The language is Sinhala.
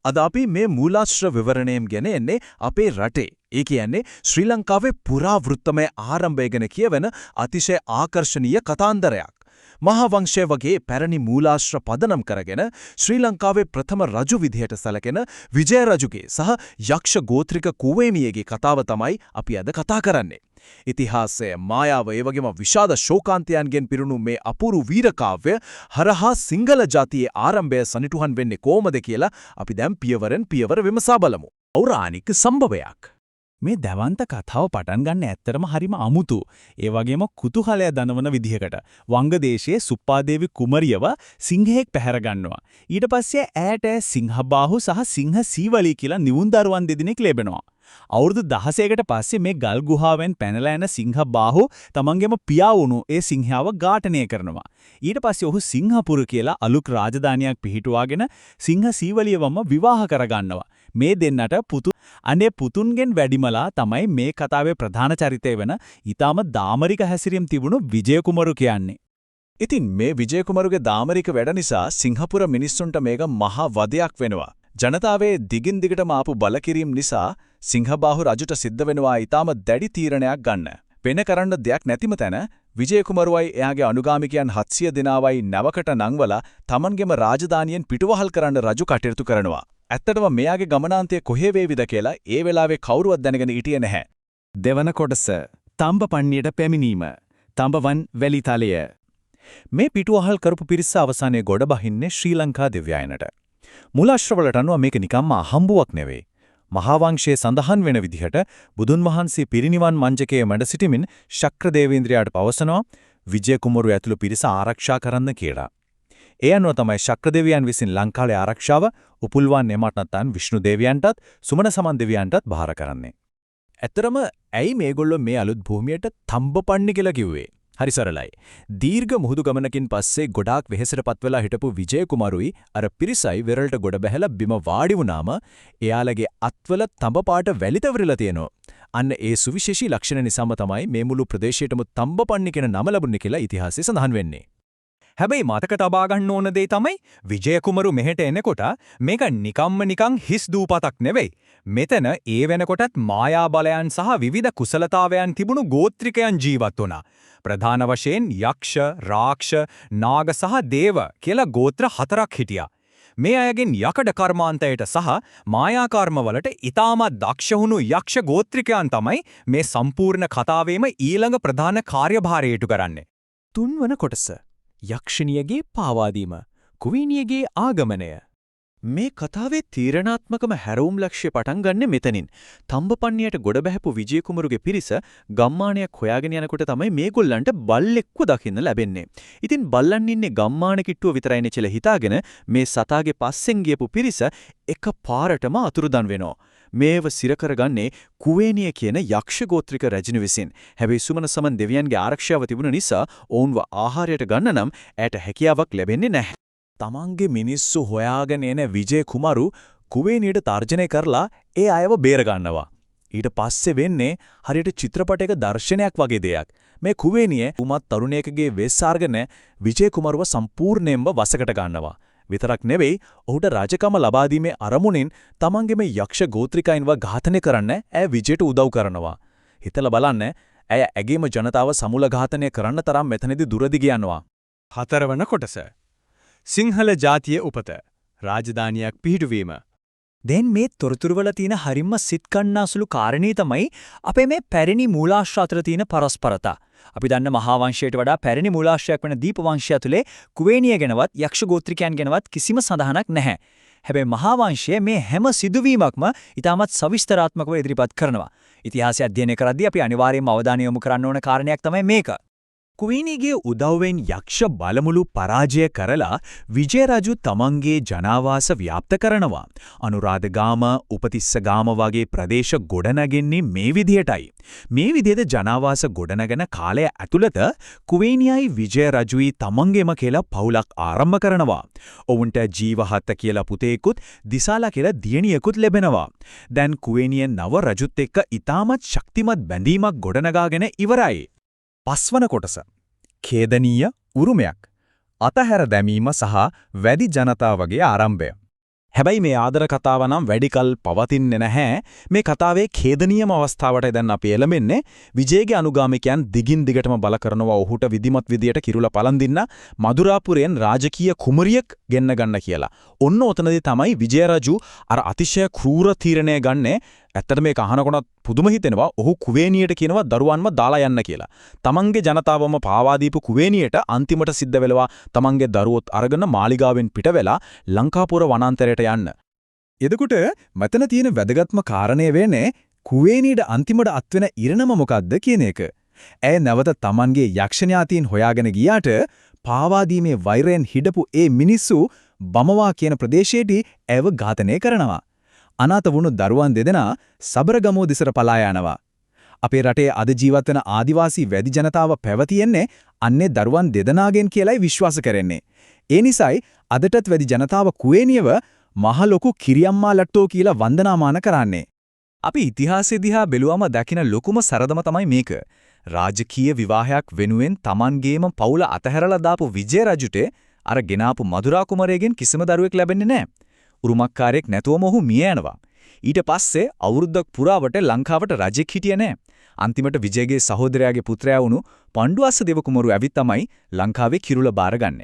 අද අපි මේ මූලාශ්‍ර විවරණයෙන් ගෙන එන්නේ අපේ රටේ. ඒ කියන්නේ ශ්‍රී ලංකාවේ පුරාවෘත්තමය ආරම්භය ගැන කියවෙන අතිශය ආකර්ශනීය කතාන්දරයක්. මහා වංශය වගේ පැරණි මූලාශ්‍ර පදනම් කරගෙන ශ්‍රී ලංකාවේ ප්‍රථම රජු විදිහට සැලකෙන විජය රජුගේ සහ යක්ෂ ගෝත්‍රික කුවේණියගේ කතාව තමයි අපි අද කතා කරන්නේ. ඉතිහාසය මායාව ඒ වගේම විෂාද ශෝකාන්තයන්ගෙන් පිරුණු මේ අපූරු වීරකාව්‍ය හරහා සිංහල ජාතියේ ආරම්භය සනිටුහන් වෙන්නේ කොහොමද කියලා අපි දැන් පියවරෙන් පියවර විමසා බලමු. පෞරාණික සම්භවයක්. මේ දවන්ත කතාව පටන් ගන්න ඇත්තටම හරිම අමුතු. ඒ වගේම කුතුහලය දනවන විදිහකට. වංගදේශයේ සුප්පාදේවි කුමරියව සිංහෙක් පැහැර ගන්නවා. ඊට පස්සේ ඈට සිංහබාහු සහ සිංහ සීවලී කියලා නිවුන් දරුවන් දෙදෙනෙක් ලැබෙනවා. අවුරුදු 16කට පස්සේ මේ ගල් ගුහාවෙන් පැනලා එන සිංහබාහු තමන්ගේම පියා වුණු ඒ සිංහයාව ඝාතනය කරනවා. ඊට පස්සේ ඔහු සිංහපුර කියලා අලුත් රාජධානියක් පිහිටුවාගෙන සිංහ සීවලියවම විවාහ කරගන්නවා. මේ දෙන්නට පුතුන්ගෙන් වැඩිමලා තමයි මේ කතාවේ ප්‍රධාන චරිතය වෙන ඊටම දාමරික හැසිරීම් තිබුණු විජය කුමරු කියන්නේ. ඉතින් මේ විජය කුමරුගේ දාමරික වැඩ නිසා සිංහපුර මිනිස්සුන්ට මේක මහා වදයක් වෙනවා. ජනතාවේ දිගින් දිගටම ආපු බලකිරීම නිසා සිංහබාහු රජුට සිද්ධ වෙනවා ඊටම දැඩි තීරණයක් ගන්න. වෙන කරන්න දෙයක් නැතිම තැන විජය කුමරුවයි එයාගේ අනුගාමිකයන් 700 දෙනාවයි නැවකට නංවලා තමන්ගේම රාජධානියෙන් පිටුවහල් කරන්න රජු කටයුතු කරනවා. ඇත්තටම මෙයාගේ ගමනාන්තය කොහේ වේවිද කියලා ඒ වෙලාවේ කවුරුවත් දැනගෙන හිටියේ නැහැ. දෙවන කොටස තඹපන්නියට පැමිණීම. තඹවන් වැලිතලය. මේ පිටුවහල් කරපු පිරිස අවසානයේ ගොඩ බහින්නේ ශ්‍රී ලංකා දිව්‍යයනට. මූලාශ්‍රවලට අනුව මේක නිකම්ම අහම්බුවක් නෙවෙයි. මහා වංශයේ සඳහන් වෙන විදිහට බුදුන් වහන්සේ පිරිනිවන් මංජකයේ මැද සිටමින් ශක්‍ර දේවේන්ද්‍රයාට පවසනවා විජය කුමරු ඇතුළු පිරිස ආරක්ෂා කරන්න කියලා. ඒ අනුව තමයි ශක්‍ර දෙවියන් විසින් ලංකාවේ ආරක්ෂාව උපුල්වන් එමත් නැත්නම් විෂ්ණු දෙවියන්ටත් සුමන සමන් දෙවියන්ටත් බාර කරන්නේ. ඇත්තරම ඇයි මේගොල්ලෝ මේ අලුත් භූමියට තඹපන්නි කියලා කිව්වේ? හරි සරලයි. දීර්ඝ මුහුදු ගමනකින් පස්සේ ගොඩාක් වෙහෙසටපත් වෙලා හිටපු විජය කුමරුයි අර පිරිසයි වෙරළට ගොඩ බැහැලා බිම වාඩි වුණාම එයාලගේ අත්වල තඹ පාට වැලි තවරලා තියෙනවා. අන්න ඒ සුවිශේෂී ලක්ෂණ නිසාම තමයි මේ මුළු ප්‍රදේශයටම තඹපන්නි කියන නම ලැබුණේ කියලා ඉතිහාසයේ සඳහන් වෙන්නේ. හැබැයි මතක තබා ගන්න ඕන දේ තමයි විජය කුමරු මෙහෙට එනකොට මේක නිකන් හිස් දූපතක් නෙවෙයි. මෙතන ඒ වෙනකොටත් මායා බලයන් සහ විවිධ කුසලතාවයන් තිබුණු ගෝත්‍රිකයන් ජීවත් වුණා. ප්‍රධාන වශයෙන් යක්ෂ, රාක්ෂ, නාග සහ දේව කියලා ගෝත්‍ර 4ක් හිටියා. මේ අයගෙන් යකඩ කර්මාන්තයට සහ මායා කර්මවලට ඊටමත් දක්ෂ වුණු යක්ෂ ගෝත්‍රිකයන් තමයි මේ සම්පූර්ණ කතාවේම ඊළඟ ප්‍රධාන කාර්යභාරය ඉටු කරන්නේ. තුන්වන කොටස යක්ෂණියගේ පාවාදීම, කුවේණියගේ ආගමනය. මේ කතාවේ තීරණාත්මකම හැරවුම් ලක්ෂ්‍ය පටන් ගන්න මෙතනින්. තඹපන්නියට ගොඩ බැහැපු විජය කුමරුගේ පිරිස ගම්මානයක් හොයාගෙන යනකොට තමයි මේගොල්ලන්ට බල්ලෙක්ව දකින්න ලැබෙන්නේ. ඉතින් බල්ලන් ඉන්නේ ගම්මාන කිට්ටුව විතරයිනේ කියලා හිතාගෙන මේ සතාගේ පස්සෙන් ගියපු පිරිස එකපාරටම අතුරුදන් වෙනවා. මේව සිර කරගන්නේ කුවේණිය කියන යක්ෂ ගෝත්‍රික රජින විසින්. හැබැයි සුමන සමන් දෙවියන්ගේ ආරක්ෂාව තිබුණ නිසා ඔවුන්ව ආහාරයට ගන්න නම් ඇයට හැකියාවක් ලැබෙන්නේ නැහැ. තමන්ගේ මිනිස්සු හොයාගෙන එන විජය කුමරු කුවේණියට තර්ජනය කරලා ඒ අයව බේර ගන්නවා. ඊට පස්සේ වෙන්නේ හරියට චිත්‍රපටයක දර්ශනයක් වගේ දෙයක්. මේ කුවේණිය උමත් තරුණයෙකුගේ වෙස් අරගෙන විජය කුමරුව සම්පූර්ණයෙන්ම වශකට ගන්නවා. විතරක් නෙවෙයි ඔහුට රාජකම ලබා දීමේ අරමුණින් තමන්ගේ මේ යක්ෂ ගෝත්‍රිකයින්ව ඝාතනය කරන්න ඇය විජයට උදව් කරනවා. හිතලා බලන්න ඇය ඇගේම ජනතාව සමුල ඝාතනය කරන්න තරම් මෙතනදී දුරදිග යනවා. හතරවන කොටස සිංහල ජාතිය උපත රාජධානියක් පිහිටුවීම. දැන් මේ තොරතුරුවල තියෙන හරිම සිත් කන්නාසුළු කාරණේ තමයි අපේ මේ පැරණි මූලාශ්‍ර අතර තියෙන පරස්පරතා. අපි දන්න මහා වංශයට වඩා පැරණි මූලාශ්‍රයක් වෙන දීප වංශය ඇතුලේ කුවේණිය ගැනවත් යක්ෂ ගෝත්‍රිකයන් ගැනවත් කිසිම සඳහනක් නැහැ. හැබැයි මහා වංශයේ මේ හැම සිදුවීමක්ම ඊටමත් සවිස්තරාත්මකව ඉදිරිපත් කරනවා. ඉතිහාසය අධ්‍යයනය කරද්දී අපි අනිවාර්යයෙන්ම අවධානය යොමු කරන්න ඕන කාරණයක් තමයි මේක. කුවේණියගේ උදව්වෙන් යක්ෂ බලමුළු පරාජය කරලා විජය රජු තමන්ගේ ජනාවාස ව්‍යාප්ත කරනවා. අනුරාධගාම, උපතිස්සගාම වගේ ප්‍රදේශ ගොඩනගන්නේ මේ විදිහටයි. මේ විදිහට ජනාවාස ගොඩනගෙන කාලය ඇතුළත කුවේණියයි විජය රජුයි තමන්ගේම කියලා පවුලක් ආරම්භ කරනවා. ඔවුන්ට ජීවහත්ත කියලා පුතේකුත්, දිසාලා කියලා දියණියෙකුත් ලැබෙනවා. දැන් කුවේණිය නව රජුත් එක්ක ඊටමත් ශක්තිමත් බැඳීමක් ගොඩනගාගෙන ඉවරයි. පස්වන කොටස ඛේදනීය උරුමයක් අතහැර දැමීම සහ වැඩි ජනතාවගේ ආරම්භය. හැබැයි මේ ආදර කතාව නම් වැඩිකල් පවතින්නේ නැහැ. මේ කතාවේ ඛේදනීයම අවස්ථාවට දැන් අපි එළඹෙන්නේ. විජේගේ අනුගාමිකයන් දිගින් දිගටම බල කරනවා ඔහුට විධිමත් විදියට කිරුළ පළඳින්න මදුරාපුරයෙන් රාජකීය කුමරියක් ගෙන්න ගන්න කියලා. ඔන්න ඔතනදී තමයි විජය රජු අර අතිශය ක්‍රූර තීරණය ගන්නේ. ඇත්තට මේක අහනකොට පුදුම හිතෙනවා. ඔහු කුවේනියට කියනවා දරුවන්ව දාලා යන්න කියලා. තමන්ගේ ජනතාවම පාවා දීපු කුවේනියට අන්තිමට සිද්ධ වෙලවා තමන්ගේ දරුවොත් අරගෙන මාලිගාවෙන් පිට වෙලා ලංකාපුර වනාන්තරයට යන්න. එතකොට මෙතන තියෙන වැදගත්ම කාරණය වෙන්නේ කුවේනියට අන්තිමට අත්වෙන ඉරණම මොකද්ද කියන එක. ඇය නැවත තමන්ගේ යක්ෂණ්‍යාතීන් හොයාගෙන ගියාට පාවා දීමේ වෛරයෙන් හිඩපු ඒ මිනිස්සු බමවා කියන ප්‍රදේශයේදී ඇව ඝාතනය කරනවා. අනාථ වුණු දරුවන් දෙදෙනා සබරගමුව දිසට පලා යනවා. අපේ රටේ අද ජීවත් වෙන ආදිවාසී වැඩි ජනතාව පැවතියෙන්නේ අන්නේ දරුවන් දෙදෙනාගෙන් කියලායි විශ්වාස කරන්නේ. ඒ නිසායි අදටත් වැඩි ජනතාව කුවේනියව මහ ලොකු කිරියම්මා ලට්ටෝ කියලා වන්දනාමාන කරන්නේ. අපි ඉතිහාසය දිහා බැලුවම දකින ලොකුම සරදම තමයි මේක. රාජකීය විවාහයක් වෙනුවෙන් Tamanගේම පවුල අතහැරලා දාපු විජය රජුට අර ගෙනාපු මధుරා කුමරයගෙන් කිසිම දරුවෙක් ලැබෙන්නේ නැහැ. උරුමකාරයෙක් නැතුවම ඔහු මිය යනවා. ඊට පස්සේ අවුරුද්දක් පුරාවට ලංකාවට රජෙක් හිටියේ නැහැ. අන්තිමට විජයගේ සහෝදරයාගේ පුත්‍රයා වුණු පණ්ඩුවස්ස දෙව කුමරු ඇවිත් තමයි ලංකාවේ කිරුළ බාරගන්නේ.